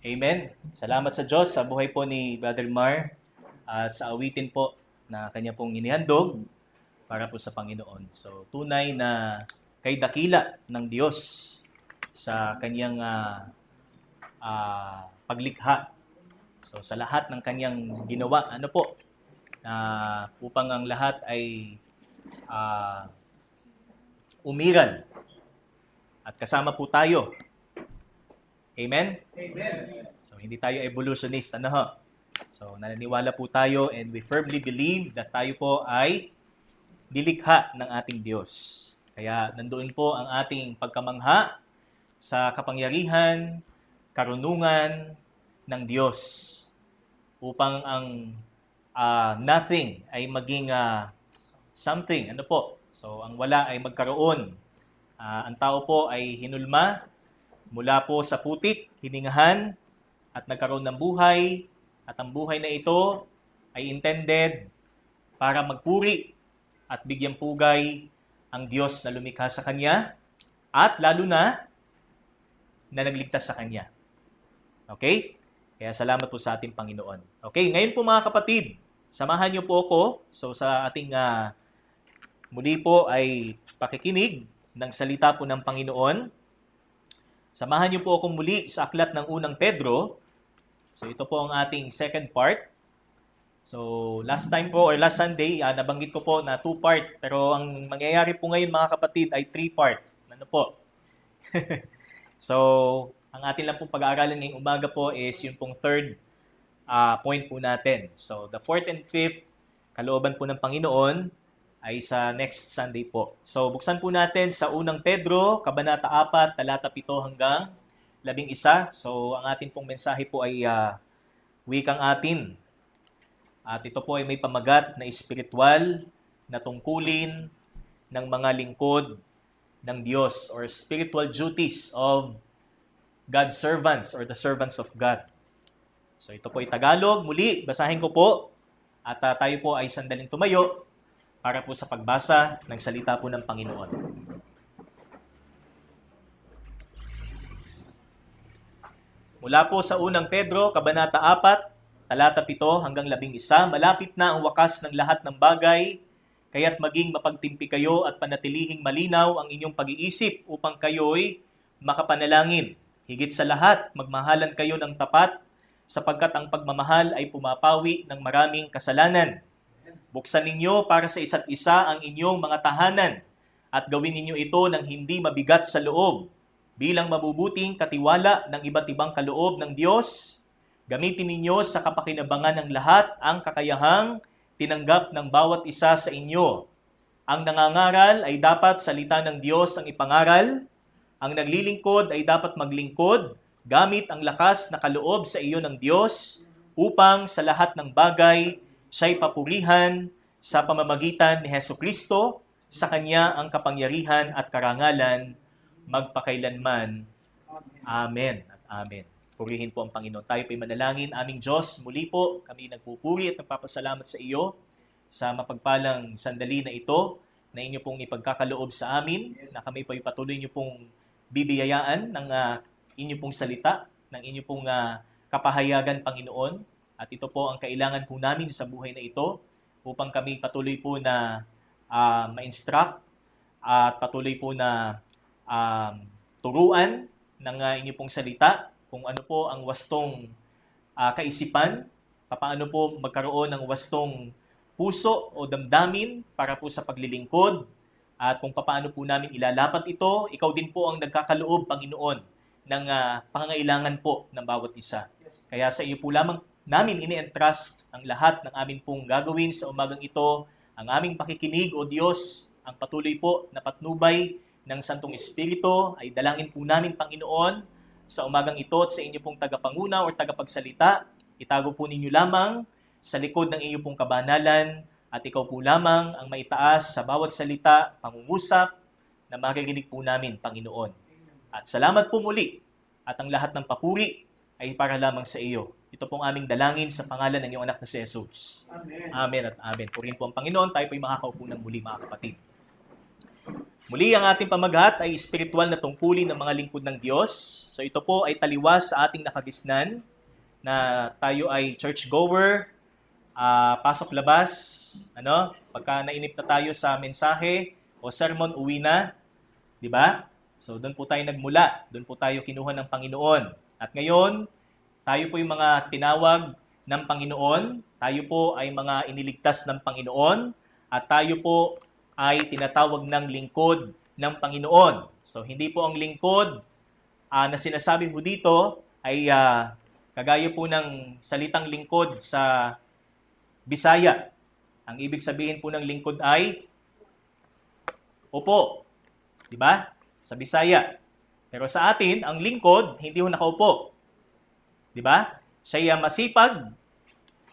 Amen. Salamat sa Diyos sa buhay po ni Brother Mar at sa awitin po na kanya pong inihandog para po sa Panginoon. So, tunay na kay dakila ng Diyos sa kanyang paglikha. So, sa lahat ng kanyang ginawa, upang ang lahat ay umiral at kasama po tayo. Amen? Amen. So, hindi tayo evolutionist, So, naniniwala po tayo and we firmly believe that tayo po ay nilikha ng ating Diyos. Kaya nandoon po ang ating pagkamangha sa kapangyarihan, karunungan ng Diyos upang ang nothing ay maging something. So, ang wala ay magkaroon. Ang tao po ay hinulma mula po sa putik, hiningahan, at nagkaroon ng buhay, at ang buhay na ito ay intended para magpuri at bigyang pugay ang Diyos na lumikha sa Kanya, at lalo na nagligtas sa Kanya. Okay? Kaya salamat po sa ating Panginoon. Okay, ngayon po mga kapatid, samahan niyo po ako. So sa ating muli po ay pakikinig ng salita po ng Panginoon. Samahan niyo po akong muli sa aklat ng unang Pedro. So ito po ang ating second part. So last time po or last Sunday, nabanggit ko po na 2-part. Pero ang mangyayari po ngayon mga kapatid ay 3-part. So ang atin lang pong pag-aaralan ngayong umaga po is yung pong third point po natin. So the fourth and fifth, kalooban po ng Panginoon, ay sa next Sunday po. So, buksan po natin sa unang Pedro, Kabanata 4, talata 7 hanggang 11. So, ang atin pong mensahe po ay wikang atin. At ito po ay may pamagat na espiritual na tungkulin ng mga lingkod ng Diyos or spiritual duties of God's servants or the servants of God. So, ito po ay Tagalog. Muli, basahin ko po. At tayo po ay sandaling tumayo para po sa pagbasa ng salita po ng Panginoon. Mula po sa unang Pedro, Kabanata 4, talata 7 hanggang 11, malapit na ang wakas ng lahat ng bagay, kaya't maging mapagtimpi kayo at panatilihing malinaw ang inyong pag-iisip upang kayo'y makapanalangin. Higit sa lahat, magmahalan kayo ng tapat, sapagkat ang pagmamahal ay pumapawi ng maraming kasalanan. Buksan ninyo para sa isa't isa ang inyong mga tahanan at gawin ninyo ito ng hindi mabigat sa loob bilang mabubuting katiwala ng iba't ibang kaloob ng Diyos. Gamitin ninyo sa kapakinabangan ng lahat ang kakayahang tinanggap ng bawat isa sa inyo. Ang nangangaral ay dapat salita ng Diyos ang ipangaral. Ang naglilingkod ay dapat maglingkod gamit ang lakas na kaloob sa iyo ng Diyos upang sa lahat ng bagay siya'y papurihan sa pamamagitan ni Hesukristo, sa Kanya ang kapangyarihan at karangalan, magpakailanman. Amen at amen. Purihin po ang Panginoon. Tayo po'y manalangin. Aming Diyos, muli po kami nagpupuri at nagpapasalamat sa iyo sa mapagpalang sandali na ito na inyo pong ipagkakaloob sa amin, na kami po'y patuloy inyo pong bibiyayaan ng inyo pong salita, ng inyo pong kapahayagan, Panginoon. At ito po ang kailangan po namin sa buhay na ito upang kami patuloy po na ma-instruct at patuloy po na turuan ng inyo pong salita kung ano po ang wastong kaisipan, paano po magkaroon ng wastong puso o damdamin para po sa paglilingkod, at kung paano po namin ilalapat ito. Ikaw din po ang nagkakaloob, Panginoon, ng pangangailangan po ng bawat isa. Kaya sa iyo po lamang namin ini-entrust ang lahat ng amin pong gagawin sa umagang ito, ang aming pakikinig, O Diyos, ang patuloy po na patnubay ng Santong Espiritu ay dalangin po namin, Panginoon, sa umagang ito at sa inyo pong tagapanguna o tagapagsalita. Itago po ninyo lamang sa likod ng inyo pong kabanalan at ikaw po lamang ang maitaas sa bawat salita, pangungusap na maririnig po namin, Panginoon. At salamat po muli at ang lahat ng papuri ay para lamang sa iyo. Ito pong aming dalangin sa pangalan ng iyong anak na si Jesus. Amen. Amen at amen. Purihin po ang Panginoon. Tayo po'y makakaupo ng muli, mga kapatid. Muli, ang ating pamaghat ay espiritual na tungkulin ng mga lingkod ng Diyos. So ito po ay taliwas sa ating nakagisnan na tayo ay churchgoer, pasok-labas, pagka nainip na tayo sa mensahe o sermon, uwi na, di ba? So doon po tayo nagmula, doon po tayo kinuha ng Panginoon. At ngayon, tayo po yung mga tinawag ng Panginoon, tayo po ay mga iniligtas ng Panginoon, at tayo po ay tinatawag ng lingkod ng Panginoon. So hindi po ang lingkod na sinasabi po dito ay kagaya po ng salitang lingkod sa Bisaya. Ang ibig sabihin po ng lingkod ay upo. Di ba? Sa Bisaya. Pero sa atin, ang lingkod, hindi ho nakaupo. Di ba? Siya masipag,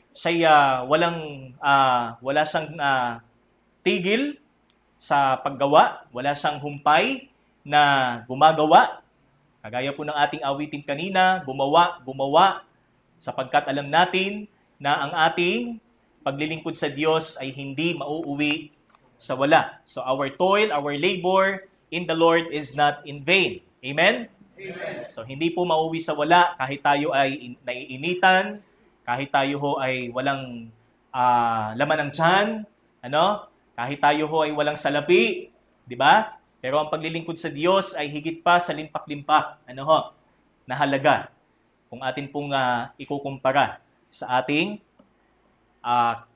siya wala siyang tigil sa paggawa, wala siyang humpay na gumagawa. Kagaya po ng ating awitin kanina, gumawa, sapagkat alam natin na ang ating paglilingkod sa Diyos ay hindi mauuwi sa wala. So our toil, our labor in the Lord is not in vain. Amen? Amen. So hindi po mauwi sa wala kahit tayo ay naiinitan, kahit tayo ho ay walang laman ng tiyan, kahit tayo ho ay walang salapi, di ba? Pero ang paglilingkod sa Diyos ay higit pa sa limpak-limpak, na halaga kung atin pong ikukumpara sa ating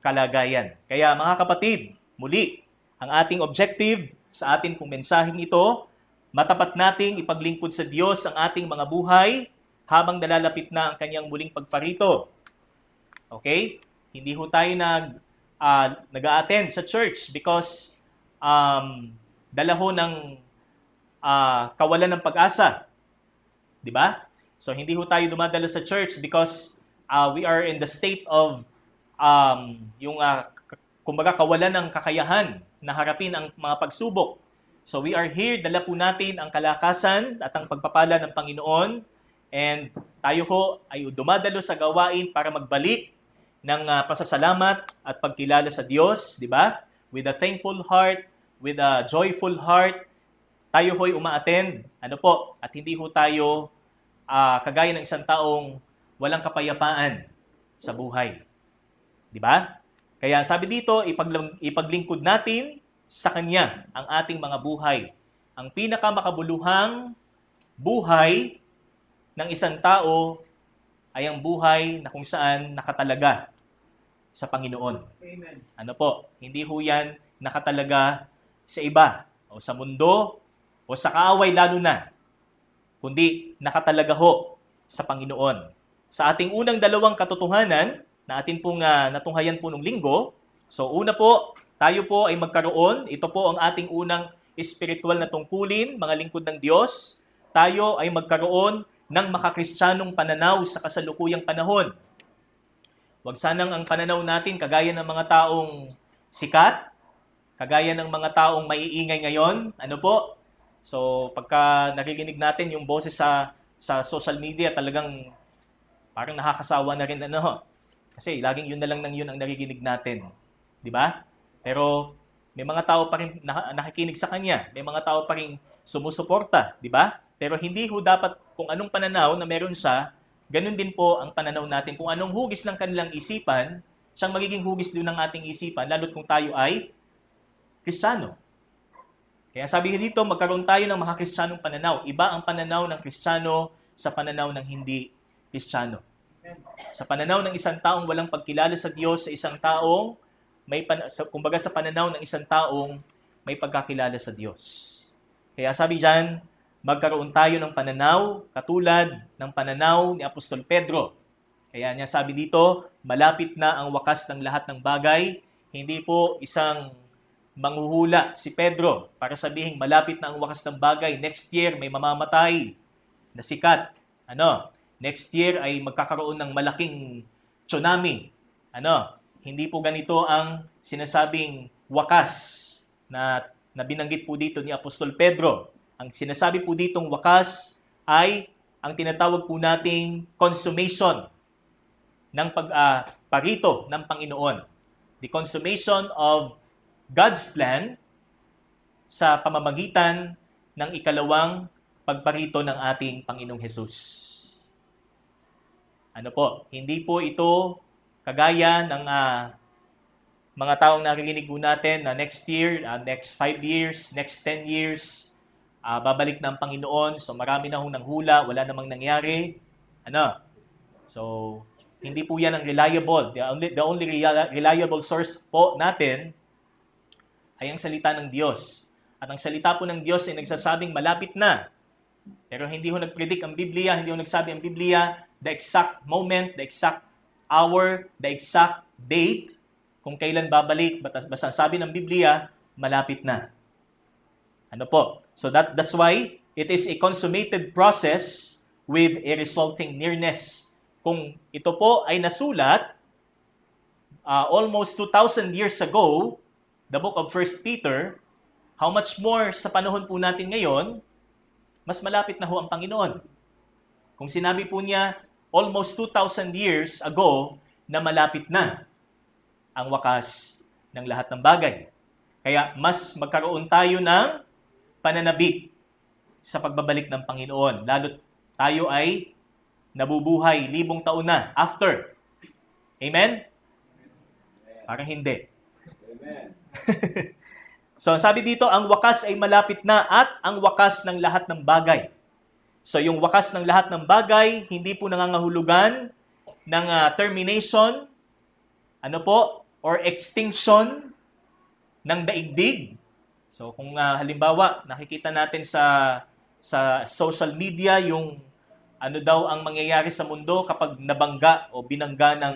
kalagayan. Kaya mga kapatid, muli, ang ating objective sa ating pong mensaheng ito, matapat nating ipaglingkod sa Diyos ang ating mga buhay habang nalalapit na ang kanyang muling pagparito. Okay? Hindi ho tayo nag-a-attend sa church because dala ho ng kawalan ng pag-asa. Di ba? So hindi ho tayo dumadalo sa church because we are in the state of kumbaga kawalan ng kakayahan na harapin ang mga pagsubok. So we are here, dala po natin ang kalakasan at ang pagpapala ng Panginoon, and tayo ho ay dumadalo sa gawain para magbalik ng pasasalamat at pagkilala sa Diyos, di ba? With a thankful heart, with a joyful heart, tayo ho'y uma-attend. At hindi ho tayo kagaya ng isang taong walang kapayapaan sa buhay. Di ba? Kaya sabi dito, ipaglingkod natin sa Kanya ang ating mga buhay. Ang pinakamakabuluhang buhay ng isang tao ay ang buhay na kung saan nakatalaga sa Panginoon. Amen. Hindi ho yan nakatalaga sa iba, o sa mundo, o sa kaaway lalo na, kundi nakatalaga ho sa Panginoon. Sa ating unang dalawang katotohanan na atin pong natunghayan po nung linggo, so una po, tayo po ay magkaroon, ito po ang ating unang espiritual na tungkulin, mga lingkod ng Diyos, tayo ay magkaroon ng makakristyanong pananaw sa kasalukuyang panahon. Huwag sanang ang pananaw natin kagaya ng mga taong sikat, kagaya ng mga taong maiingay ngayon. So, pagka nakikinig natin yung boses sa social media, talagang parang nakakasawa na rin, Kasi laging yun na lang yun ang nakikinig natin. Di ba? Pero may mga tao pa rin nakikinig sa kanya. May mga tao pa rin sumusuporta. Di ba? Pero hindi ho dapat kung anong pananaw na meron siya, ganun din po ang pananaw natin. Kung anong hugis ng kanilang isipan, siyang magiging hugis din ng ating isipan, lalo't kung tayo ay Kristiyano. Kaya sabi dito, magkaroon tayo ng makakristyanong pananaw. Iba ang pananaw ng Kristiyano sa pananaw ng hindi Kristiyano. Sa pananaw ng isang taong walang pagkilala sa Diyos, sa isang taong kumbaga sa pananaw ng isang taong may pagkakilala sa Diyos. Kaya sabi diyan, magkaroon tayo ng pananaw katulad ng pananaw ni Apostol Pedro. Kaya niya sabi dito, malapit na ang wakas ng lahat ng bagay. Hindi po isang manghuhula si Pedro para sabihin malapit na ang wakas ng bagay. Next year may mamamatay na sikat. Next year ay magkakaroon ng malaking tsunami. Hindi po ganito ang sinasabing wakas na binanggit po dito ni Apostol Pedro. Ang sinasabi po ditong wakas ay ang tinatawag po nating consummation ng parito ng Panginoon. The consummation of God's plan sa pamamagitan ng ikalawang pagparito ng ating Panginoong Hesus. Ano po, hindi po ito kagaya ng mga taong naririnig po natin na next year, next 5 years, next 10 years, babalik na ang Panginoon. So marami na hong nanghula, wala namang nangyari. So hindi po yan ang reliable. The only reliable source po natin ay ang salita ng Diyos. At ang salita po ng Diyos ay nagsasabing malapit na. Pero hindi ho nag-predict ang Biblia, hindi ho nagsabi ang Biblia, the exact moment, the exact hour, the exact date, kung kailan babalik, basta sabi ng Biblia, malapit na. Ano po? So that's why it is a consummated process with a resulting nearness. Kung ito po ay nasulat almost 2,000 years ago, the book of 1 Peter, how much more sa panahon po natin ngayon, mas malapit na ho ang Panginoon. Kung sinabi po niya almost 2,000 years ago na malapit na ang wakas ng lahat ng bagay. Kaya mas magkaroon tayo ng pananabik sa pagbabalik ng Panginoon. Lalo tayo ay nabubuhay 1,000 taon na after. Amen? Parang hindi. Amen. So sabi dito, ang wakas ay malapit na at ang wakas ng lahat ng bagay. So yung wakas ng lahat ng bagay, hindi po nangangahulugan ng termination, or extinction ng daigdig. So kung halimbawa, nakikita natin sa social media yung daw ang mangyayari sa mundo kapag nabangga o binangga ng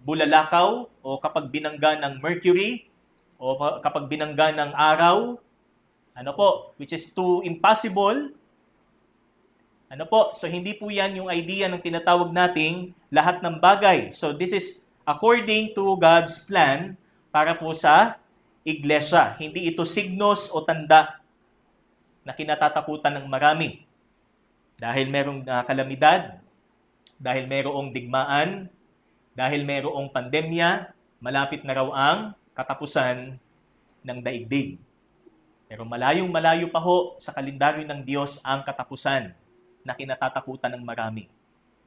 bulalakaw o kapag binangga ng mercury o kapag binangga ng araw, which is too impossible. So hindi po yan yung idea ng tinatawag nating lahat ng bagay. So this is according to God's plan para po sa iglesia. Hindi ito signos o tanda na kinatatakutan ng marami. Dahil merong kalamidad, dahil merong digmaan, dahil merong pandemya, malapit na raw ang katapusan ng daigdig. Pero malayong-malayo pa ho sa kalendaryo ng Diyos ang katapusan na kinatatakutan ng marami.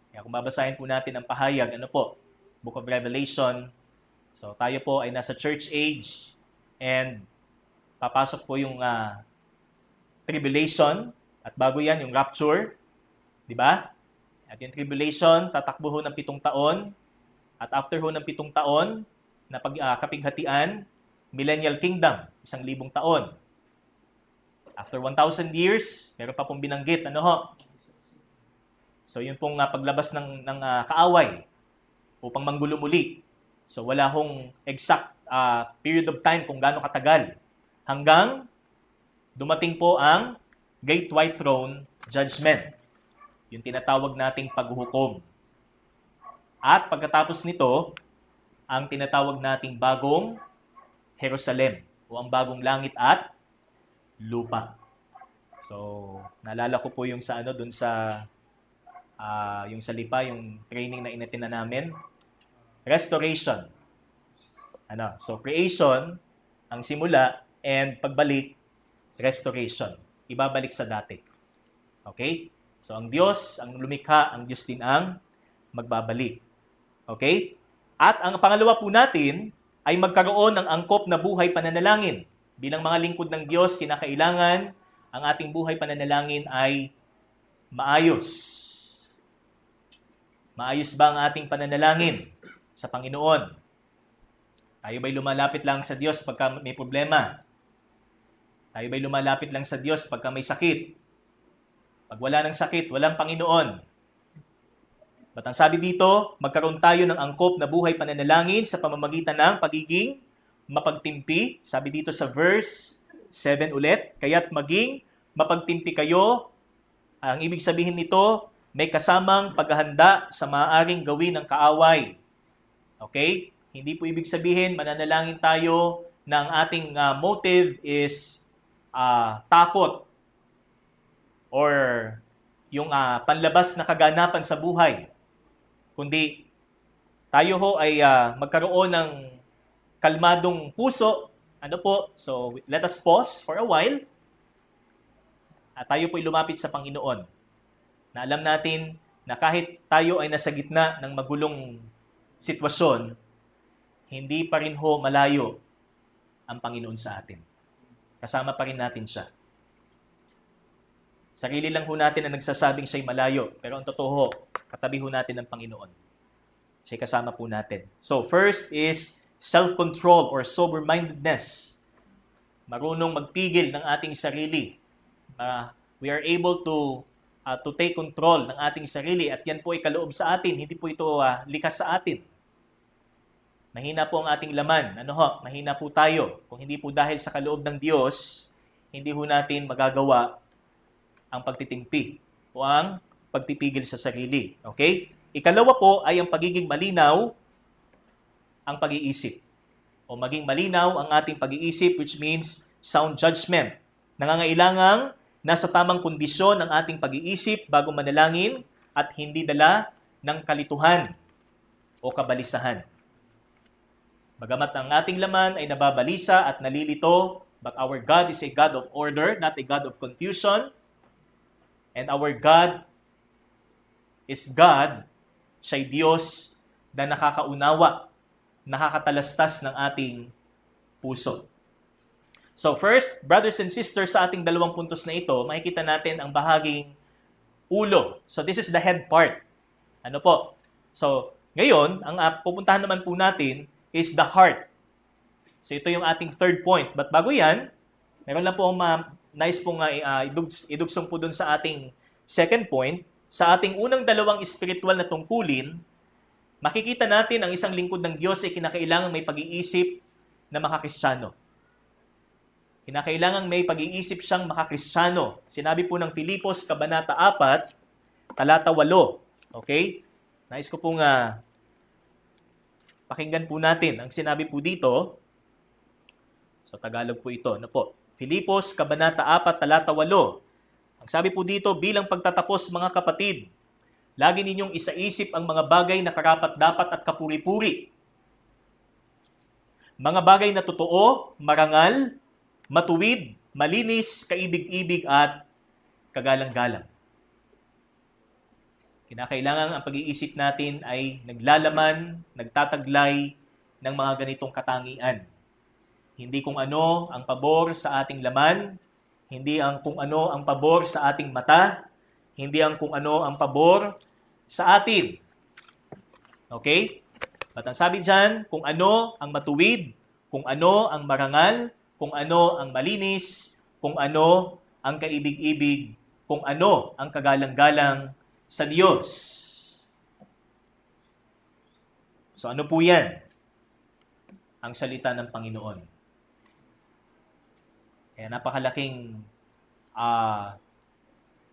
Kaya kung babasahin po natin ang pahayag, Book of Revelation. So tayo po ay nasa church age and papasok po yung tribulation at bago yan yung rapture. Di ba? At yung tribulation, tatakbo ho ng 7 taon at after ho ng 7 taon na kapighatian, millennial kingdom, 1,000 taon. After 1,000 years, meron pa pong binanggit, So yun pong paglabas ng kaaway upang manggulo muli. So wala hong exact period of time kung gaano katagal. Hanggang dumating po ang Great White Throne Judgment. Yung tinatawag nating paghuhukom. At pagkatapos nito, ang tinatawag nating bagong Jerusalem o ang bagong langit at lupa. So, naalala ko po yung sa doon sa yung sa Lipa, yung training na inatin na namin. Restoration. So creation ang simula and pagbalik restoration. Ibabalik sa dati. Okay? So ang Diyos, ang lumikha, ang Diyos din ang magbabalik. Okay? At ang pangalawa po natin ay magkaroon ng angkop na buhay pananalangin. Bilang mga lingkod ng Diyos, kinakailangan ang ating buhay pananalangin ay maayos. Maayos ba ang ating pananalangin sa Panginoon? Tayo ba'y lumalapit lang sa Diyos pagka may problema? Tayo ba'y lumalapit lang sa Diyos pagka may sakit? Pag wala ng sakit, walang Panginoon. Ba't ang sabi dito, magkaroon tayo ng angkop na buhay pananalangin sa pamamagitan ng pagiging mapagtimpi. Sabi dito sa verse 7 ulit, kaya't maging mapagtimpi kayo. Ang ibig sabihin nito, may kasamang paghahanda sa maaaring gawin ng kaaway. Okay? Hindi po ibig sabihin, mananalangin tayo na ang ating motive is takot or yung panlabas na kaganapan sa buhay. Kundi tayo ho ay magkaroon ng kalmadong puso So let us pause for a while at tayo po'y lumapit sa Panginoon na alam natin na kahit tayo ay nasa gitna ng magulong sitwasyon, hindi pa rin ho malayo ang Panginoon sa atin. Kasama pa rin natin siya. Sarili lang ho natin ang nagsasabing siya'y malayo, pero ang totoo, katabi ho natin ng Panginoon. Siya'y kasama po natin. So first is self-control or sober-mindedness. Marunong magpigil ng ating sarili. We are able to take control ng ating sarili at yan po ay kaloob sa atin. Hindi po ito likas sa atin. Mahina po ang ating laman. Mahina po tayo. Kung hindi po dahil sa kaloob ng Diyos, hindi ho natin magagawa ang pagtitimpi o ang pagpipigil sa sarili. Okay? Ikalawa po ay ang pagiging malinaw ang pag-iisip. O maging malinaw ang ating pag-iisip, which means sound judgment. Nangangailangang nasa tamang kondisyon ang ating pag-iisip bago manalangin at hindi dala ng kalituhan o kabalisahan. Bagamat ang ating laman ay nababalisa at nalilito, but our God is a God of order, not a God of confusion. And our God is God, siya'y Diyos na nakakaunawa, nakakatalastas ng ating puso. So first, brothers and sisters, sa ating dalawang puntos na ito, makikita natin ang bahaging ulo. So this is the head part. So ngayon, ang pupuntahan naman po natin is the heart. So ito yung ating third point. But bago yan, meron lang po nais pong idugsong po dun sa ating second point. Sa ating unang dalawang spiritual na tungkulin, makikita natin ang isang lingkod ng Diyos ay kinakailangan may pag-iisip na makakristyano. Kinakailangan may pag-iisip siyang makakristyano. Sinabi po ng Filipos, Kabanata 4, talata 8. Okay? Nais ko pong pakinggan po natin ang sinabi po dito. So, Tagalog po ito. Filipos, Kabanata 4, talata 8. Ang sabi po dito, bilang pagtatapos mga kapatid, lagi ninyong isaisip ang mga bagay na karapat-dapat at kapuri-puri. Mga bagay na totoo, marangal, matuwid, malinis, kaibig-ibig at kagalang-galang. Kinakailangan ang pag-iisip natin ay naglalaman, nagtataglay ng mga ganitong katangian. Hindi kung ano ang pabor sa ating laman, hindi ang kung ano ang pabor sa ating mata, hindi ang kung ano ang pabor sa atin. Okay? At ang sabi dyan, kung ano ang matuwid, kung ano ang marangal, kung ano ang malinis, kung ano ang kaibig-ibig, kung ano ang kagalang-galang sa Diyos. So ano po yan? Ang salita ng Panginoon. Kaya napakalaking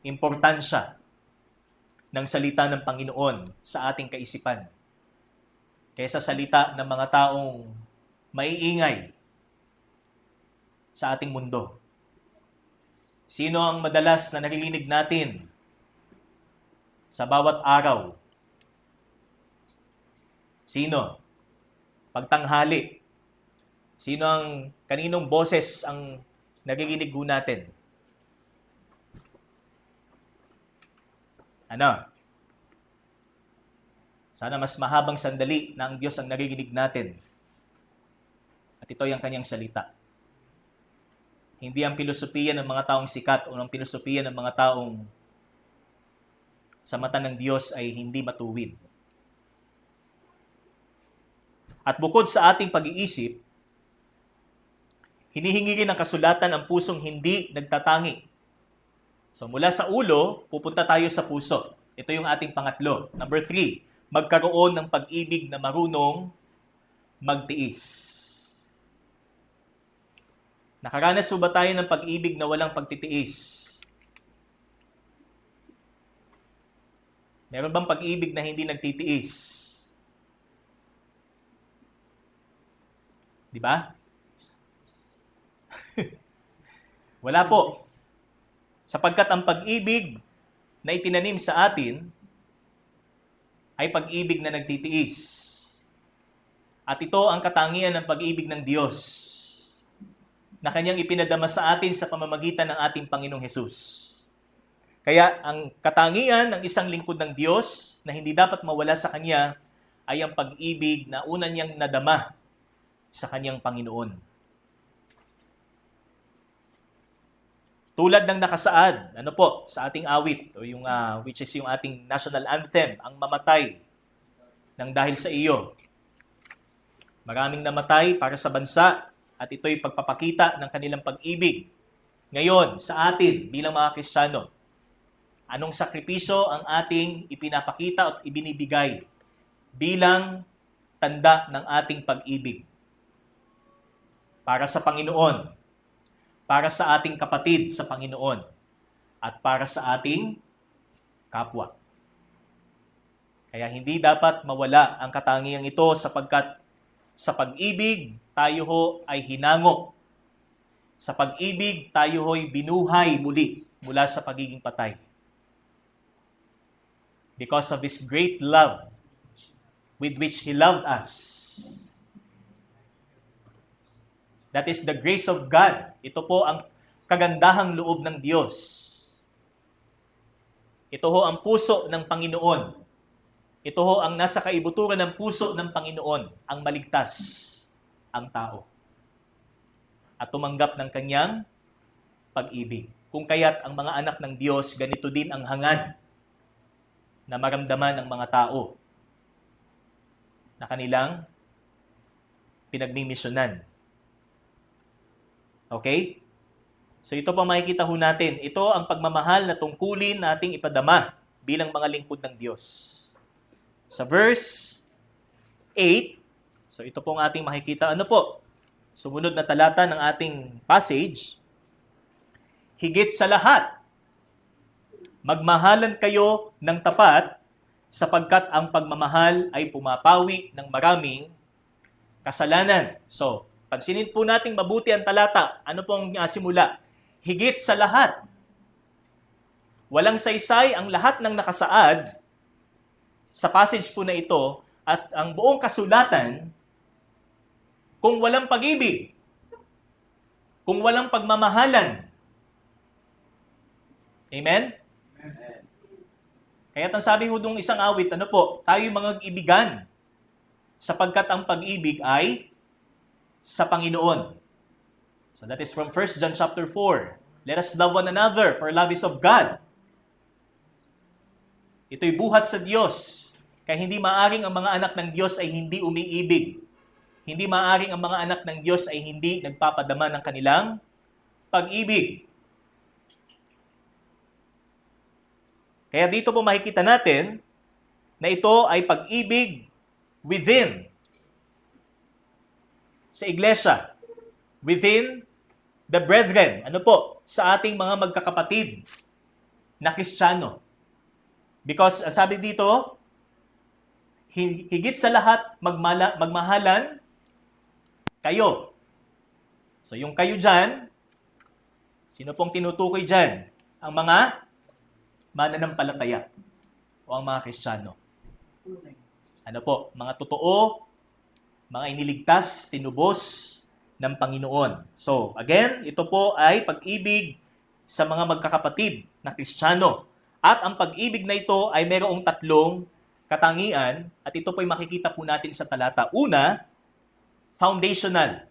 importansya ng salita ng Panginoon sa ating kaisipan kaysa salita ng mga taong maiingay sa ating mundo. Sino ang madalas na naririnig natin sa bawat araw? Sino? Pagtanghali. Sino ang kaninong boses ang naririnig natin? Sana mas mahabang sandali na ang Diyos ang naririnig natin. At ito ay ang kanyang salita. Hindi ang pilosopiya ng mga taong sikat o ang pilosopiya ng mga taong sa mata ng Diyos ay hindi matuwid. At bukod sa ating pag-iisip, hinihingi rin ng kasulatan ang pusong hindi nagtatangi. So mula sa ulo, pupunta tayo sa puso. Ito yung ating pangatlo. Number 3, magkaroon ng pag-ibig na marunong magtiis. Nakaranas ba tayo ng pag-ibig na walang pagtitiis? Meron bang pag-ibig na hindi nagtitiis? Di ba? Wala po. Sapagkat ang pag-ibig na itinanim sa atin ay pag-ibig na nagtitiis. At ito ang katangian ng pag-ibig ng Diyos. na kanyang ipinadama sa atin sa pamamagitan ng ating Panginoong Hesus. Kaya ang katangian ng isang lingkod ng Diyos na hindi dapat mawala sa kanya ay ang pag-ibig na una niyang nadama sa kanyang Panginoon. Tulad ng nakasaad, sa ating awit, o yung, which is yung ating national anthem, ang mamatay ng dahil sa iyo. Maraming namatay para sa bansa at ito'y pagpapakita ng kanilang pag-ibig. Ngayon, sa atin bilang mga Kristiyano, anong sakripisyo ang ating ipinapakita at ibinibigay bilang tanda ng ating pag-ibig? Para sa Panginoon, para sa ating kapatid sa Panginoon, at para sa ating kapwa. Kaya hindi dapat mawala ang katangiang ito sapagkat sa pag-ibig tayo ho ay hinango. Sa pag-ibig tayo ho'y binuhay muli mula sa pagiging patay. Because of His great love with which He loved us. That is the grace of God. Ito po ang kagandahang loob ng Diyos. Ito ho ang puso ng Panginoon. Ito ho ang nasa kaibuturan ng puso ng Panginoon, ang maligtas ang tao. At tumanggap ng kanyang pag-ibig. Kung kaya't ang mga anak ng Diyos, ganito din ang hangad na maramdaman ng mga tao na kanilang pinagmimisyonan. Okay? So ito pa makikita ho natin. Ito ang pagmamahal na tungkulin nating ipadama bilang mga lingkod ng Diyos. Sa verse 8, so ito pong ating makikita. Sumunod na talata ng ating passage. Higit sa lahat, magmahalan kayo ng tapat sapagkat ang pagmamahal ay pumapawi ng maraming kasalanan. So, pansinin po nating mabuti ang talata. Ano pong simula? Higit sa lahat. Walang saysay ang lahat ng nakasaad sa passage po na ito at ang buong kasulatan kung walang pag-ibig, kung walang pagmamahalan. Amen? Amen. Kaya ang sabi ho dong isang awit, tayo mga ibigan sapagkat ang pag-ibig ay sa Panginoon. So that is from 1 John chapter 4. Let us love one another, for love is of God. Ito'y buhat sa Diyos. Kaya hindi maaring ang mga anak ng Diyos ay hindi umiibig. Hindi maaring ang mga anak ng Diyos ay hindi nagpapadama ng kanilang pag-ibig. Kaya dito po makikita natin na ito ay pag-ibig within sa iglesia, within the brethren, sa ating mga magkakapatid na Kristiyano. Because, sabi dito, higit sa lahat, magmahalan kayo. So, yung kayo dyan, sino pong tinutukoy dyan? Ang mga mananampalataya o ang mga Kristiyano. Mga totoo, mga iniligtas, tinubos ng Panginoon. So, again, ito po ay pag-ibig sa mga magkakapatid na Kristiyano. At ang pag-ibig na ito ay mayroong tatlong katangian at ito po ay makikita po natin sa talata. Una, foundational.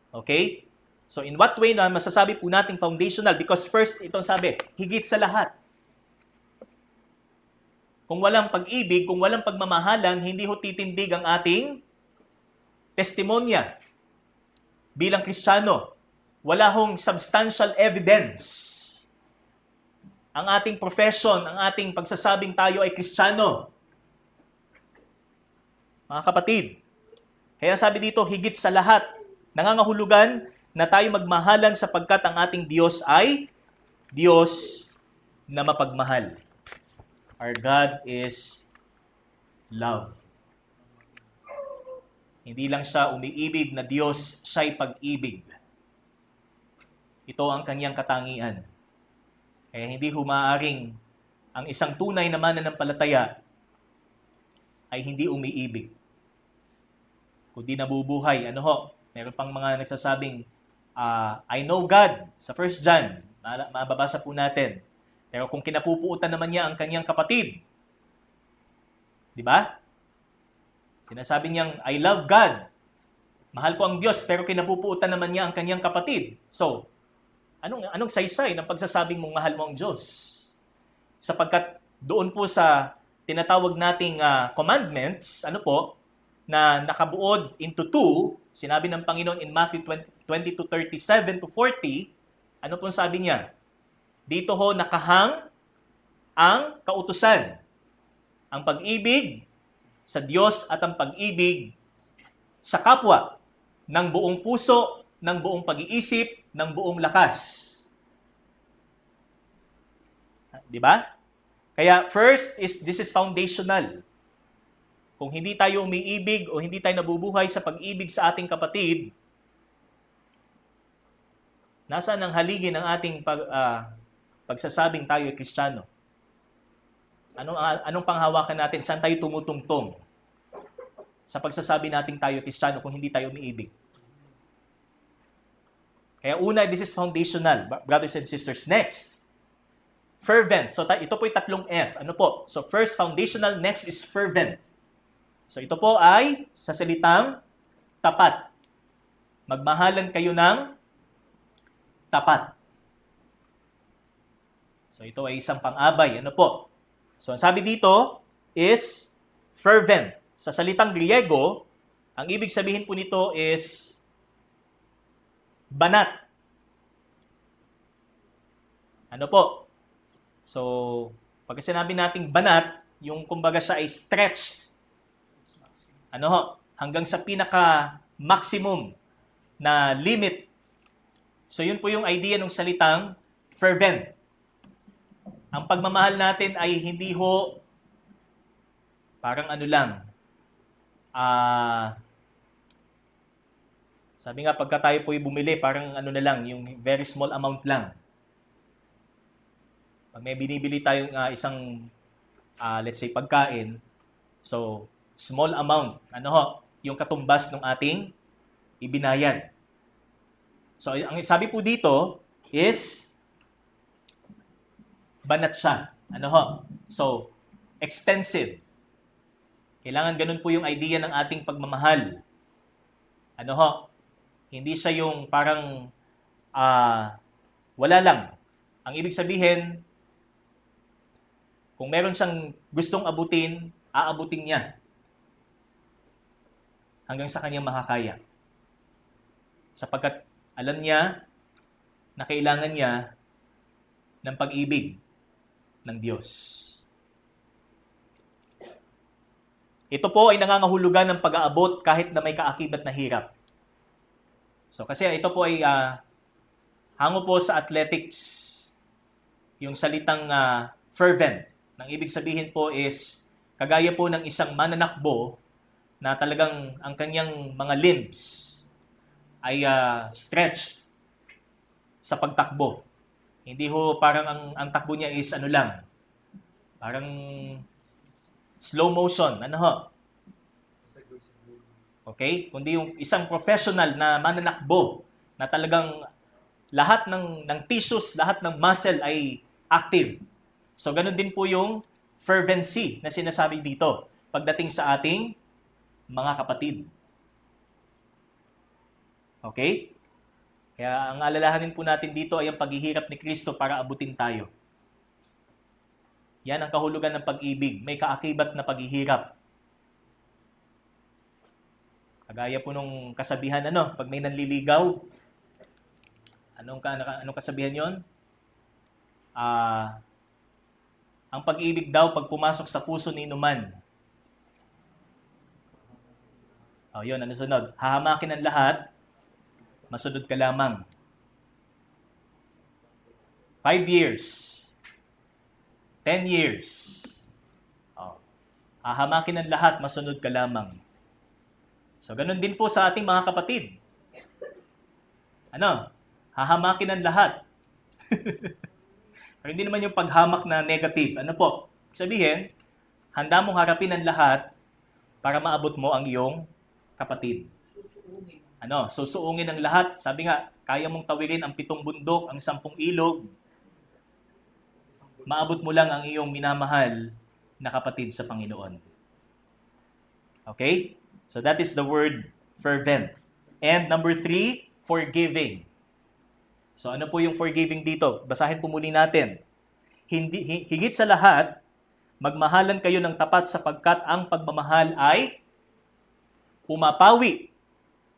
Okay? So, in what way na masasabi po natin foundational? Because first, itong sabi, higit sa lahat. Kung walang pag-ibig, kung walang pagmamahalan, hindi ho titindig ang ating testimonya bilang Kristiyano. Wala hong substantial evidence. Ang ating profession, ang ating pagsasabing tayo ay Kristiyano. Mga kapatid, kaya sabi dito, higit sa lahat, nangangahulugan na tayo magmahalan sapagkat ang ating Diyos ay Diyos na mapagmahal. Our God is love. Hindi lang siya umiibig na Diyos, siya'y pag-ibig. Ito ang kanyang katangian. Kaya hindi humaaring ang isang tunay na mananampalataya ay hindi umiibig. Kundi nabubuhay. Meron pang mga nagsasabing I know God sa 1 John. Mababasa po natin. Pero kung kinapupuutan naman niya ang kanyang kapatid, di ba? Sinasabi niyang, I love God. Mahal ko ang Diyos, pero kinapupuutan naman niya ang kanyang kapatid. So, anong saysay ng pagsasabing mong mahal mo ang Diyos? Sapagkat doon po sa tinatawag nating commandments, na nakabuod into two, sinabi ng Panginoon in Matthew 20:37 to 40, ano pong sabi niya? Dito ho nakahang ang kautusan, ang pag-ibig sa Diyos at ang pag-ibig sa kapwa, ng buong puso, ng buong pag-iisip, ng buong lakas. Di ba? Kaya first this is foundational. Kung hindi tayo umiibig o hindi tayo nabubuhay sa pag-ibig sa ating kapatid, nasaan ang haligi ng ating pagsasabing tayo ay Kristiyano? Anong panghawakan natin? Saan tayo tumutungtong sa pagsasabi nating tayo ay Kristiyano kung hindi tayo umiibig? Kaya una, this is foundational, brothers and sisters. Next, fervent. So ito po yung tatlong F. So first, foundational. Next is fervent. So ito po ay sa salitang tapat. Magmahalan kayo ng tapat. So ito ay isang pang-abay. So ang sabi dito is fervent. Sa salitang Griego, ang ibig sabihin po nito is banat. So, pag sinabi nating banat, yung kumbaga siya ay stretched. Hanggang sa pinaka-maximum na limit. So, yun po yung idea ng salitang fervent. Ang pagmamahal natin ay hindi ho parang sabi nga, pagka tayo po'y bumili, parang yung very small amount lang. Pag may binibili tayong isang, let's say, pagkain, so, small amount, yung katumbas ng ating ibinayad. So, ang sabi po dito is, banat siya. So, extensive. Kailangan ganun po yung idea ng ating pagmamahal. Hindi siya yung parang wala lang. Ang ibig sabihin, kung meron siyang gustong abutin, aabutin niya hanggang sa kanyang makakaya. Sapagkat alam niya na kailangan niya ng pag-ibig ng Diyos. Ito po ay nangangahulugan ng pag-aabot kahit na may kaakibat na hirap. So kasi ito po ay hango po sa athletics. Yung salitang fervent. Nang ibig sabihin po is kagaya po ng isang mananakbo na talagang ang kanyang mga limbs ay stretched sa pagtakbo. Hindi ho parang ang takbo niya is parang slow motion. Okay? Kundi yung isang professional na mananakbo na talagang lahat ng tissues, lahat ng muscle ay active. So, ganun din po yung fervency na sinasabi dito pagdating sa ating mga kapatid. Okay? Kaya ang alalahanin po natin dito ay ang paghihirap ni Kristo para abutin tayo. Yan ang kahulugan ng pag-ibig. May kaakibat na paghihirap. Kagaya po nung kasabihan, pag may nanliligaw, anong kasabihan yon? Ang pag-ibig daw pag pumasok sa puso ni inuman. Yun, sunod? Hahamakin ang lahat, masunod ka lamang. 5 years. 10 years. Hahamakin ang lahat, masunod ka lamang. So, ganun din po sa ating mga kapatid. Hahamakin ang lahat. Pero hindi naman yung paghamak na negative. Sabihin, handa mong harapin ang lahat para maabot mo ang iyong kapatid. Susuungin ng lahat. Sabi nga, kaya mong tawirin ang 7 bundok, ang 10 ilog. Maabot mo lang ang iyong minamahal na kapatid sa Panginoon. Okay? So that is the word fervent. And number 3, forgiving. So ano po yung forgiving dito? Basahin po muli natin. Higit sa lahat, magmahalan kayo ng tapat sapagkat ang pagmamahal ay pumapawi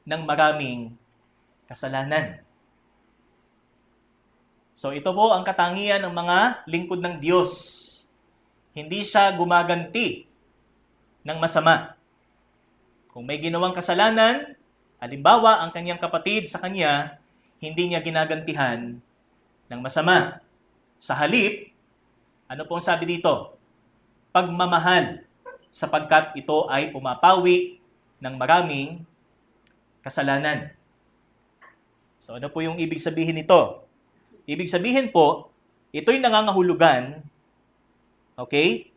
ng maraming kasalanan. So ito po ang katangian ng mga lingkod ng Diyos. Hindi siya gumaganti ng masama. Kung may ginawang kasalanan, halimbawa ang kanyang kapatid sa kanya, hindi niya ginagantihan ng masama. Sa halip, ano pong sabi dito? Pagmamahal, sapagkat ito ay pumapawi ng maraming kasalanan. So ano po yung ibig sabihin nito? Ibig sabihin po, ito'y nangangahulugan, okay,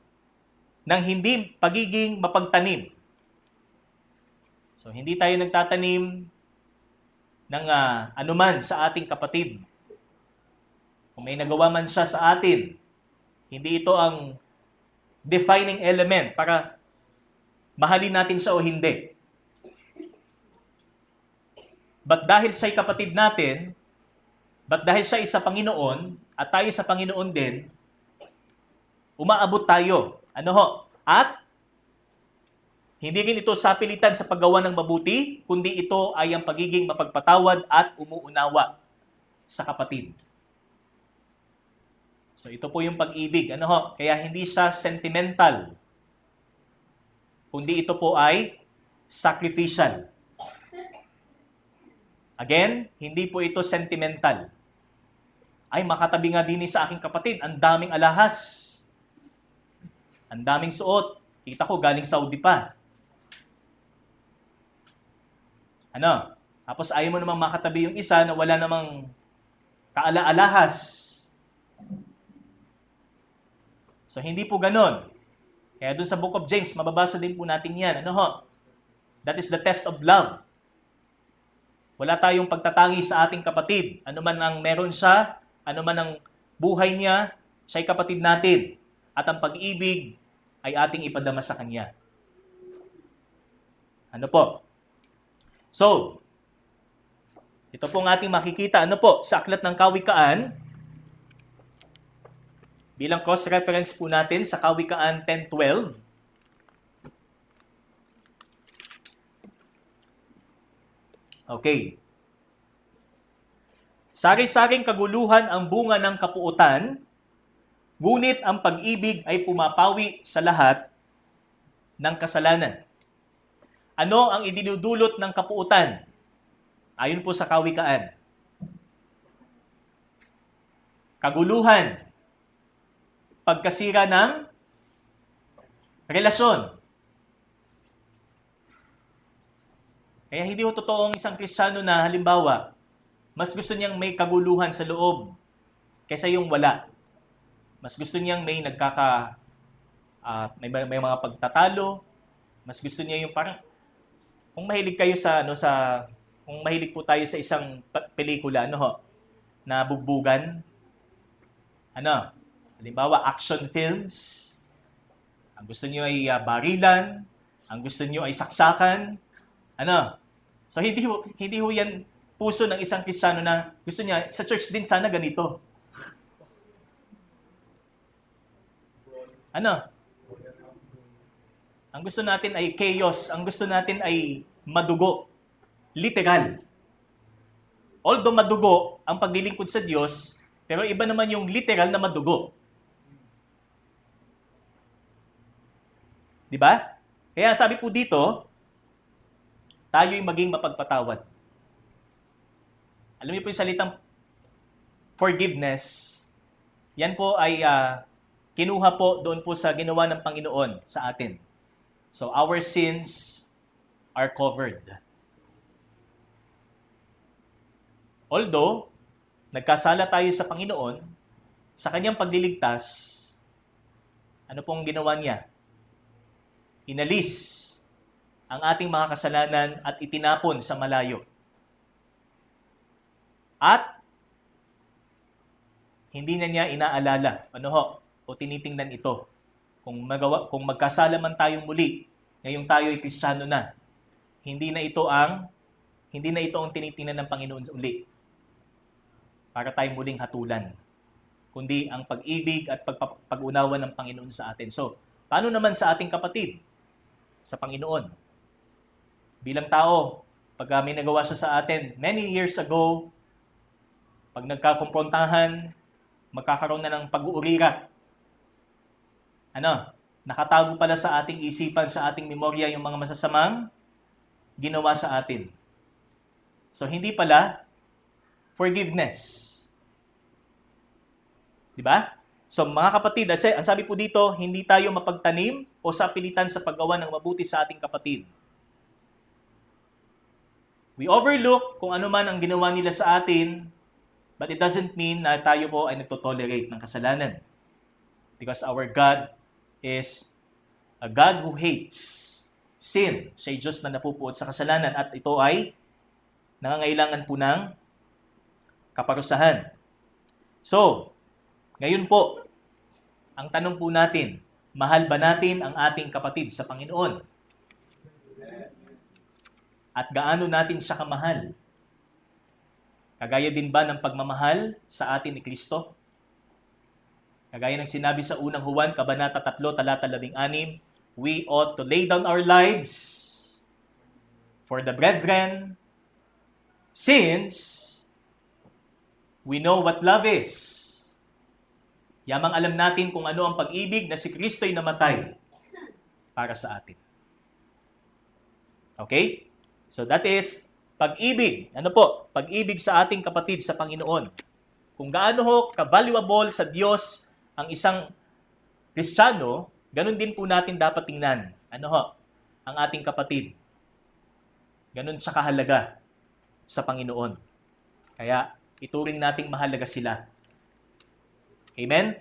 ng hindi pagiging mapagtanim. So hindi tayo nagtatanim ng anuman sa ating kapatid. Kung may nagawa man siya sa atin, hindi ito ang defining element para mahalin natin siya o hindi. But dahil siya'y kapatid natin, but dahil siya isa Panginoon, at tayo sa Panginoon din, umaabot tayo. At hindi rin ito sapilitan sa paggawa ng mabuti, kundi ito ay ang pagiging mapagpatawad at umuunawa sa kapatid. So ito po yung pag-ibig. Kaya hindi siya sentimental, kundi ito po ay sacrificial. Again, hindi po ito sentimental. Ay, makatabi nga din sa aking kapatid, ang daming alahas. Ang daming suot. Kita ko, galing Saudi pa. Tapos ayaw mo namang makatabi yung isa na wala namang kaala-alahas. So, hindi po ganon. Kaya doon sa Book of James, mababasa din po natin yan. That is the test of love. Wala tayong pagtatangi sa ating kapatid. Ano man ang meron siya, ano man ang buhay niya, siya'y kapatid natin. At ang pag-ibig ay ating ipadama sa kanya. So, ito pong ating makikita, sa Aklat ng Kawikaan, bilang cross-reference po natin sa Kawikaan 10:12. Okay. Sari-saring kaguluhan ang bunga ng kapuutan, ngunit ang pag-ibig ay pumapawi sa lahat ng kasalanan. Ano ang idinudulot ng kapuutan? Ayon po sa Kawikaan. Kaguluhan, pagkasira ng relasyon. Kaya hindi ho totoong isang Kristiyano na halimbawa, mas gusto niyang may kaguluhan sa loob kaysa yung wala. Mas gusto niyang may may mga pagtatalo. Mas gusto niya yung parang, kung mahilig kayo kung mahilig po tayo sa isang pelikula, na bugbugan, halimbawa action films, ang gusto niyo ay barilan, ang gusto niyo ay saksakan, So hindi ho yan puso ng isang Kristiyano na gusto niya sa church din sana ganito. Ang gusto natin ay chaos, ang gusto natin ay madugo. Literal. Although madugo ang paglilingkod sa Diyos, pero iba naman yung literal na madugo. 'Di ba? Kaya sabi po dito, tayo'y maging mapagpatawad. Alam niyo po yung salitang forgiveness, yan po ay kinuha po doon po sa ginawa ng Panginoon sa atin. So our sins are covered. Although, nagkasala tayo sa Panginoon, sa kanyang pagliligtas, ano pong ginawa niya? Inalis ang ating mga kasalanan at itinapon sa malayo. At hindi na niya inaalala, o tinitingnan ito. Kung magkasala man tayong muli, ngayong tayo ay Kristiyano na, hindi na ito ang tinitingnan ng Panginoon uli para tayong muling hatulan, kundi ang pag-ibig at pag-unawa ng Panginoon sa atin. So, paano naman sa ating kapatid sa Panginoon? Bilang tao, pag may nagawa siya sa atin many years ago, pag nagkakumprontahan, magkakaroon na ng pag-uurira. Nakatago pala sa ating isipan, sa ating memorya yung mga masasamang ginawa sa atin. So, hindi pala forgiveness. Diba? So, mga kapatid, ang sabi po dito, hindi tayo mapagtanim o sapilitan sa paggawa ng mabuti sa ating kapatid. We overlook kung ano man ang ginawa nila sa atin, but it doesn't mean na tayo po ay nagtotolerate ng kasalanan. Because our God is a God who hates sin. Siya ay Diyos na napupuot sa kasalanan at ito ay nangangailangan po ng kaparusahan. So, ngayon po, ang tanong po natin, mahal ba natin ang ating kapatid sa Panginoon? At gaano natin siya kamahal? Kagaya din ba ng pagmamahal sa atin ni Kristo? Kagaya ng sinabi sa unang Juan, Kabanata 3, talata 16, we ought to lay down our lives for the brethren, since we know what love is. Yamang alam natin kung ano ang pag-ibig na si Kristo'y namatay para sa atin. Okay? So that is pag-ibig. Pag-ibig sa ating kapatid sa Panginoon. Kung gaano ka-valuable sa Diyos ang isang Kristiyano, ganun din po natin dapat tingnan. Ang ating kapatid. Ganun siya kahalaga sa Panginoon. Kaya, ituring nating mahalaga sila. Amen?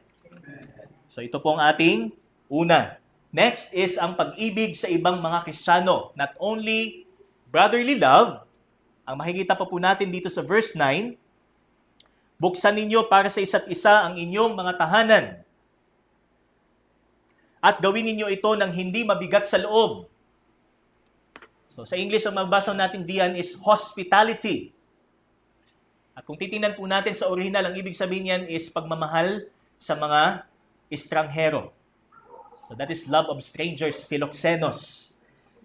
So, ito po ang ating una. Next is ang pag-ibig sa ibang mga Kristiyano. Not only brotherly love, ang makikita pa po natin dito sa verse 9, buksan ninyo para sa isa't isa ang inyong mga tahanan. At gawin ninyo ito ng hindi mabigat sa loob. So sa English, ang mabasa natin diyan is hospitality. At kung titingnan po natin sa original, ang ibig sabihin niyan is pagmamahal sa mga estranghero. So that is love of strangers, philoxenos.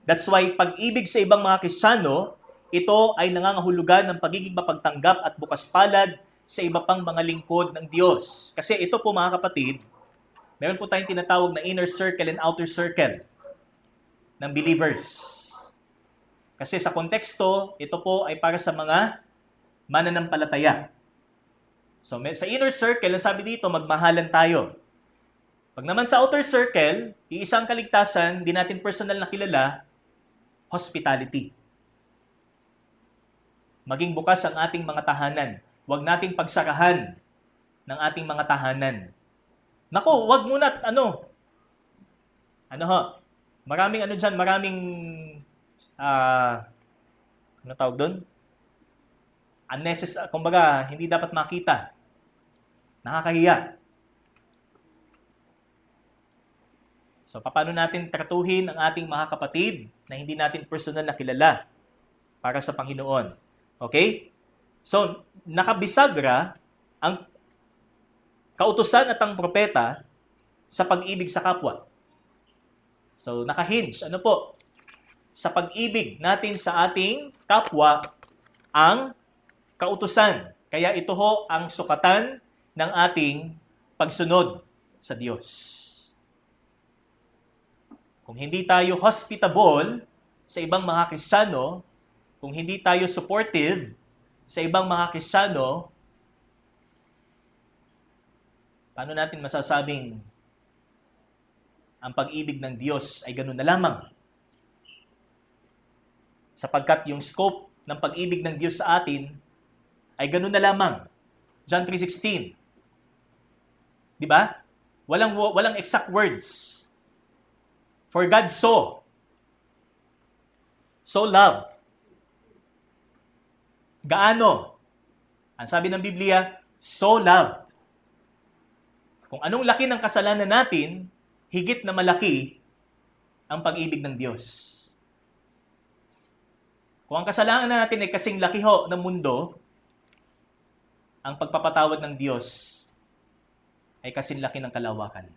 That's why pag-ibig sa ibang mga Kristiyano, ito ay nangangahulugan ng pagiging mapagtanggap at bukas palad sa iba pang mga lingkod ng Diyos. Kasi ito po mga kapatid, meron po tayong tinatawag na inner circle and outer circle ng believers. Kasi sa konteksto, ito po ay para sa mga mananampalataya. So sa inner circle, sabi dito, magmahalan tayo. Pag naman sa outer circle, iisang kaligtasan, di natin personal na kilala, hospitality. Maging bukas ang ating mga tahanan. Huwag nating pagsarahan ng ating mga tahanan. Nako, wag muna, maraming dyan, maraming, ano tawag doon? Unnecessary, kumbaga, hindi dapat makita. Nakakahiya. So, paano natin tratuhin ang ating mga kapatid na hindi natin personal na kilala para sa Panginoon? Okay? So, nakabisagra ang kautusan at ang propeta sa pag-ibig sa kapwa. So, nakahinge, sa pag-ibig natin sa ating kapwa ang kautusan. Kaya ito ang sukatan ng ating pagsunod sa Diyos. Kung hindi tayo hospitable sa ibang mga Kristiyano, kung hindi tayo supportive sa ibang mga Kristiyano, paano natin masasabing ang pag-ibig ng Diyos ay ganun na lamang? Sapagkat yung scope ng pag-ibig ng Diyos sa atin ay ganun na lamang. John 3:16. Di ba? Walang exact words. For God so loved. Gaano? Ang sabi ng Biblia, so loved. Kung anong laki ng kasalanan natin, higit na malaki ang pag-ibig ng Diyos. Kung ang kasalanan natin ay kasing laki ho ng mundo, ang pagpapatawad ng Diyos ay kasing laki ng kalawakan.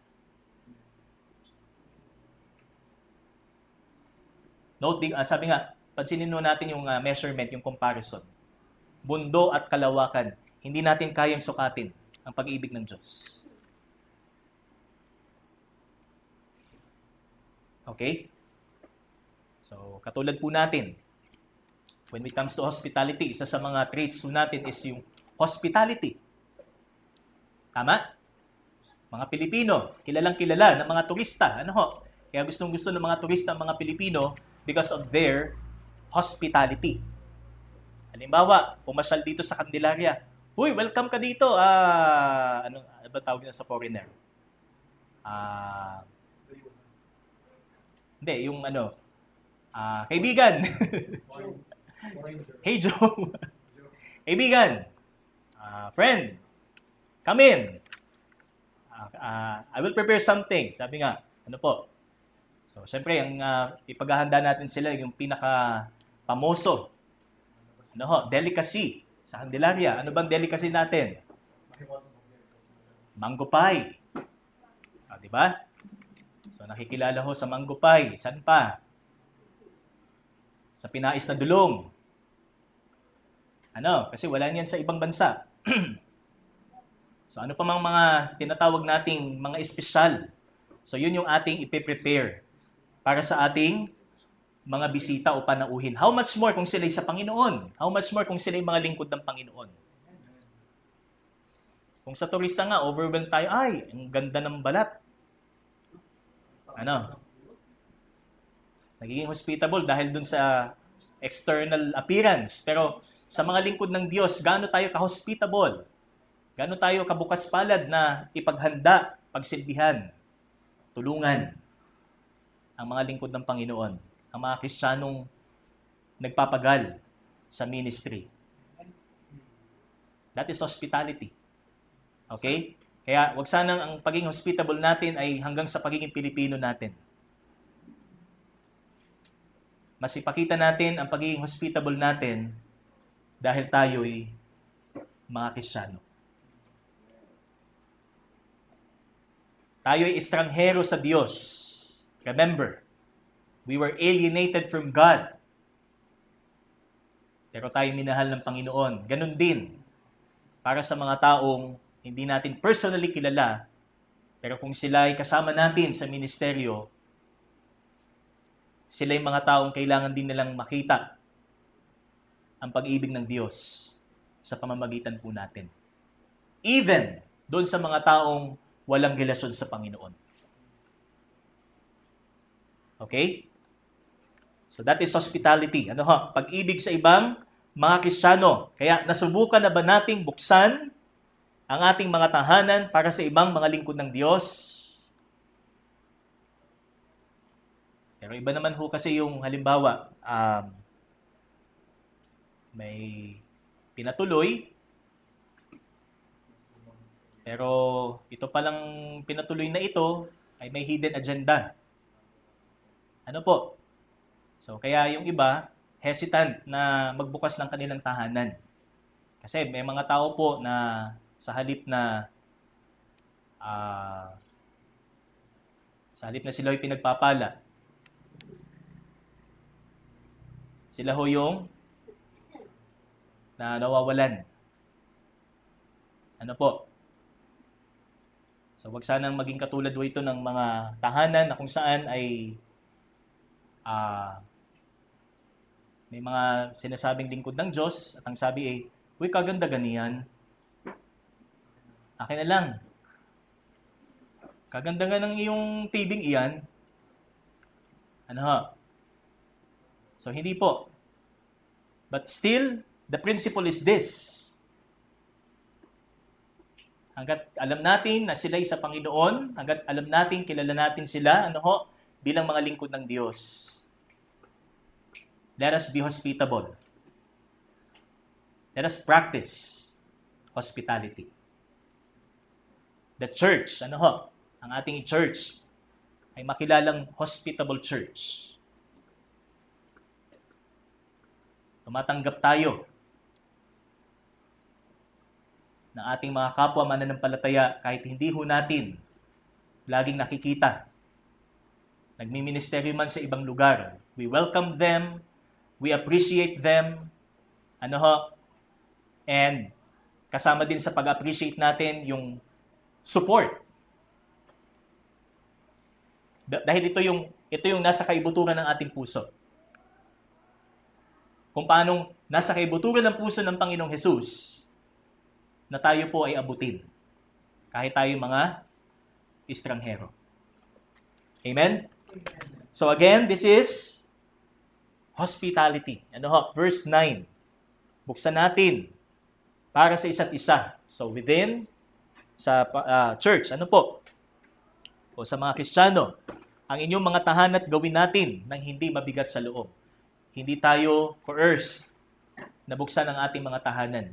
Note, sabi nga, pansinin natin yung measurement, yung comparison. Mundo at kalawakan. Hindi natin kayang sukatin ang pag-ibig ng Diyos. Okay? So, katulad po natin, when it comes to hospitality, isa sa mga traits po natin is yung hospitality. Tama? Mga Pilipino, kilalang-kilala ng mga turista. Ano ho? Kaya gustong-gusto ng mga turista ang mga Pilipino because of their hospitality. Halimbawa, pumasyal dito sa Candelaria. Uy, welcome ka dito. Ano ba tawag niya sa foreigner? Hindi, yung kaibigan. Hey Joe. Kaibigan. Friend. Come in. I will prepare something. Sabi nga, ano po? So, syempre, ang ipaghahanda natin sila yung pinaka-pamoso. Ano ho? Delicacy sa Candelaria. Ano bang delicacy natin? Mango pie. Di ba? So, nakikilala ho sa mango pie. Saan pa? Sa pinais na dulong. Ano? Kasi wala niyan sa ibang bansa. So, ano pa mang mga tinatawag nating mga espesyal. So, yun yung ating ipe-prepare para sa ating mga bisita o panauhin. How much more kung sila'y sa Panginoon? How much more kung sila'y mga lingkod ng Panginoon? Kung sa turista nga, overwhelmed tayo, ay, ang ganda ng balat. Ano? Nagiging hospitable dahil dun sa external appearance. Pero sa mga lingkod ng Diyos, gaano tayo ka-hospitable? Gaano tayo kabukas palad na ipaghanda, pagsilbihan, tulungan ang mga lingkod ng Panginoon, ang mga Kristiyanong nagpapagal sa ministry. That is hospitality. Okay? Kaya wag sanang ang pagiging hospitable natin ay hanggang sa pagiging Pilipino natin. Mas ipakita natin ang pagiging hospitable natin dahil tayo'y mga Kristiyano. Tayo'y estranghero sa Diyos. Remember, we were alienated from God. Pero tayo minahal ng Panginoon. Ganun din para sa mga taong hindi natin personally kilala, pero kung sila ay kasama natin sa ministeryo, sila ay mga taong kailangan din nilang makita ang pag-ibig ng Diyos sa pamamagitan po natin. Even doon sa mga taong walang relasyon sa Panginoon. Okay? So that is hospitality. Ano ho? Pag-ibig sa ibang mga Kristiyano. Kaya nasubukan na ba nating buksan ang ating mga tahanan para sa ibang mga lingkod ng Diyos? Pero iba naman ho kasi yung halimbawa, may pinatuloy, pero ito palang pinatuloy na ito ay may hidden agenda. Ano po? So, kaya yung iba, hesitant na magbukas ng kanilang tahanan. Kasi may mga tao po na sa halip na sila ay pinagpapala, sila ho yung na nawawalan. Ano po? So, wag sanang maging katulad ho ito ng mga tahanan na kung saan ay may mga sinasabing lingkod ng Diyos at ang sabi ay, uy, kaganda ganiyan. Akin na lang. Kaganda nga ng iyong tibing iyan. Ano ha? So, hindi po. But still, the principle is this. Hanggat alam natin na sila'y sa Panginoon, hanggat alam natin, kilala natin sila, ano ho, bilang mga lingkod ng Diyos. Let us be hospitable. Let us practice hospitality. The church, ano ho, ang ating church ay makilalang hospitable church. Tumatanggap tayo ng ating mga kapwa mananampalataya kahit hindi ho natin laging nakikita. Nagmi-ministeryo man sa ibang lugar. We welcome them, we appreciate them, ano ho, and kasama din sa pag-appreciate natin yung support. Dahil ito yung nasa kaibuturan ng ating puso. Kung paanong nasa kaibuturan ng puso ng Panginoong Hesus na tayo po ay abutin. Kahit tayo mga estranghero. Amen? So again, this is hospitality. Ano ho? Verse 9. Buksan natin para sa isa't isa. So within, sa church, ano po? O sa mga Kristiyano, ang inyong mga tahanan gawin natin nang hindi mabigat sa loob. Hindi tayo coerced na buksan ang ating mga tahanan.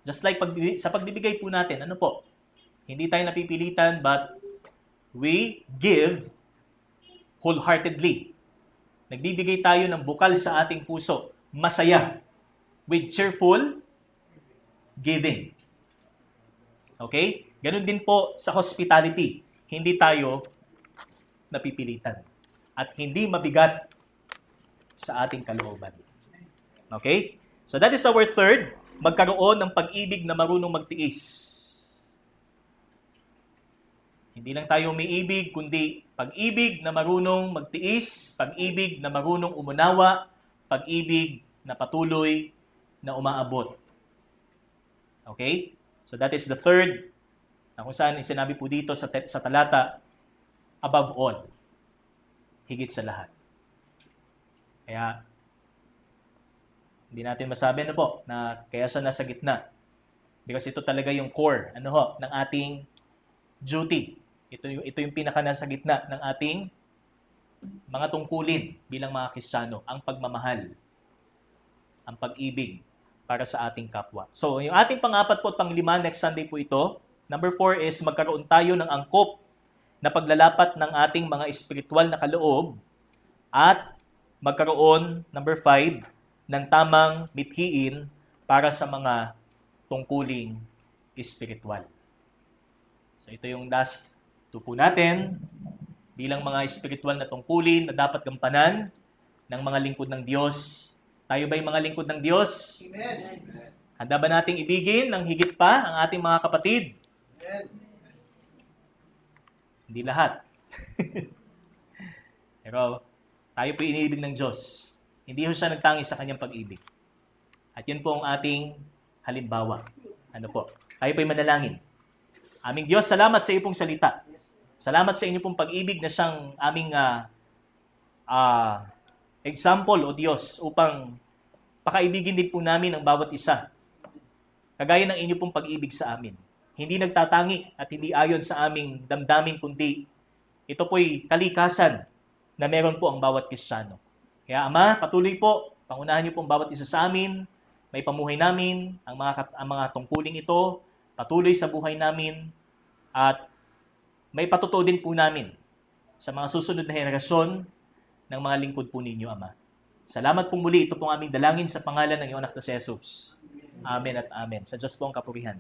Just like sa pagbibigay po natin, ano po? Hindi tayo napipilitan but we give wholeheartedly. Nagbibigay tayo ng bukal sa ating puso, masaya, with cheerful giving. Okay? Ganun din po sa hospitality. Hindi tayo napipilitan at hindi mabigat sa ating kalooban. Okay? So that is our third, magkaroon ng pag-ibig na marunong magtiis. Hindi lang tayo umiibig, kundi pag-ibig na marunong magtiis, pag-ibig na marunong umunawa, pag-ibig na patuloy na umaabot. Okay? So that is the third, na kung saan sinabi po dito sa talata, above all, higit sa lahat. Kaya, hindi natin masabi na kaya siya nasa gitna. Because ito talaga yung core, ng ating duty. Ito yung pinaka nasa gitna ng ating mga tungkulin bilang mga Kristiyano, ang pagmamahal, ang pag-ibig para sa ating kapwa. So, yung ating pang-apat po at pang-lima, next Sunday po ito. Number 4 is magkaroon tayo ng angkop na paglalapat ng ating mga espiritual na kaloob at magkaroon, number 5, ng tamang mithiin para sa mga tungkuling espiritual. So ito yung last two po natin bilang mga espiritual na tungkulin na dapat gampanan ng mga lingkod ng Diyos. Tayo ba'y mga lingkod ng Diyos? Amen. Handa ba nating ibigin ng higit pa ang ating mga kapatid? Amen. Hindi lahat. Pero tayo po iniibig ng Diyos. Hindi ho siya nagtangi sa kanyang pag-ibig. At yun po ang ating halimbawa. Ano po? Tayo po'y manalangin. Aming Diyos, salamat sa iyo pong salita. Salamat sa inyo pong pag-ibig na siyang aming example, O Diyos, upang pakaibigin din po namin ang bawat isa. Kagaya ng inyo pong pag-ibig sa amin. Hindi nagtatangi at hindi ayon sa aming damdamin, kundi ito po'y kalikasan na meron po ang bawat Kristiyano. Kaya Ama, patuloy po, pangunahan niyo pong bawat isa sa amin, may pamuhay namin, ang mga tungkuling ito, patuloy sa buhay namin, at may patutuo din po namin sa mga susunod na henerasyon ng mga lingkod po ninyo, Ama. Salamat pong muli, ito pong aming dalangin sa pangalan ng iyong anak na si Jesus. Amen at amen. Sa Diyos po ang kapurihan.